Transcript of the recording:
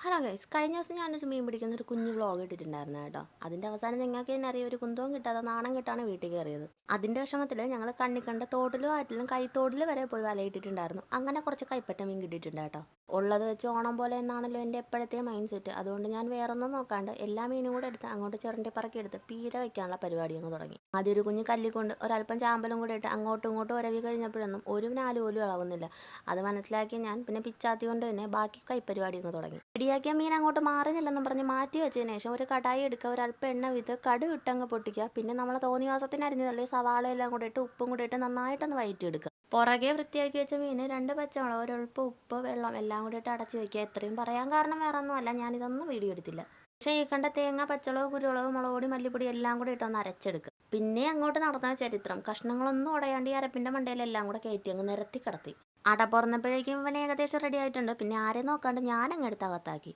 Hello guys, കഴിഞ്ഞ ദിവസം ഞാനൊരു മീൻ പിടിക്കുന്ന ഒരു കുഞ്ഞു വ്ളോഗ് ഇട്ടിട്ടുണ്ടായിരുന്നു കേട്ടോ. അതിന്റെ അവസാനം നിങ്ങൾക്ക് തന്നെ അറിയാം, ഒരു കുന്തവും കിട്ടാതെ നാണം കെട്ടാണ് വീട്ടിൽ കയറിയത്. അതിന്റെ വിഷമത്തിൽ ഞങ്ങൾ കണ്ണിക്കണ്ട തോട്ടിലും ആറ്റിലും കൈത്തോടിൽ വരെ പോയി വലയിട്ടിട്ടുണ്ടായിരുന്നു. അങ്ങനെ കുറച്ച് കൈപ്പറ്റ മീൻ കിട്ടിയിട്ടുണ്ട് കേട്ടോ. ഉള്ളത് വെച്ച് ഓണം പോലെ എന്നാണല്ലോ എൻ്റെ എപ്പോഴത്തെ മൈൻഡ് സെറ്റ്. അതുകൊണ്ട് ഞാൻ വേറൊന്നും നോക്കാണ്ട് എല്ലാ മീനും കൂടെ എടുത്ത് അങ്ങോട്ട് ചിരണ്ടി പറക്കി എടുത്ത് പീര വയ്ക്കാനുള്ള പരിപാടി അങ്ങ് തുടങ്ങി. ആദ്യം ഒരു കുഞ്ഞ് കല്ലിക്കൊണ്ട് ഒരല്പം ചാമ്പലും കൂടെ ഇട്ട് അങ്ങോട്ടും ഇങ്ങോട്ടും ഉരവി കഴിഞ്ഞപ്പോഴൊന്നും ഒരു നാല് പോലും ഇളവുന്നില്ല. അത് മനസ്സിലാക്കി ഞാൻ പിന്നെ പിച്ചാത്തി കൊണ്ട് തന്നെ ബാക്കി കൈപ്പരിപാടി അങ്ങ് തുടങ്ങി. റെഡിയാക്കിയ മീൻ അങ്ങോട്ട് മാറുന്നില്ലെന്നും പറഞ്ഞ് മാറ്റി വെച്ചതിന് ശേഷം ഒരു കടായി എടുക്കുക, ഒരല്പം എണ്ണ വിത്ത് കടു ഇട്ടങ്ങ് പൊട്ടിക്കുക. പിന്നെ നമ്മൾ തോന്നിവാസത്തിന് അരിഞ്ഞ് തള്ളി സവാള എല്ലാം കൂടെ ഇട്ട് ഉപ്പും കൂടെ ഇട്ട് നന്നായിട്ടൊന്ന് വഴറ്റിയെടുക്കുക. പുറകെ വൃത്തിയാക്കി വെച്ച മീന്, രണ്ട് പച്ചമുളക്, ഒരൽപ്പം ഉപ്പ്, വെള്ളം എല്ലാം കൂടി ഇട്ട് അടച്ചു വെക്കുക. എത്രയും പറയാൻ കാരണം വേറെ ഒന്നുമല്ല, ഞാനിതൊന്നും വീഡിയോ എടുത്തില്ല. പക്ഷേ ഈ കണ്ട തേങ്ങ, പച്ചമുളക്, കുരുമുളക്, മുളക് പൊടി, മല്ലിപ്പൊടി എല്ലാം കൂടി ഇട്ടൊന്ന് അരച്ചെടുക്കുക. പിന്നെ അങ്ങോട്ട് നടന്ന ചരിത്രം, കഷ്ണങ്ങളൊന്നും ഉടയാണ്ട് ഈ അരപ്പിന്റെ മണ്ടയിലെല്ലാം കൂടെ കയറ്റി അങ്ങ് നിരത്തി കിടത്തി. അട പുറന്നപ്പോഴേക്കും ഇവൻ ഏകദേശം റെഡി ആയിട്ടുണ്ട്. പിന്നെ ആരെയും നോക്കാണ്ട് ഞാൻ അങ്ങ് എടുത്ത് അകത്താക്കി.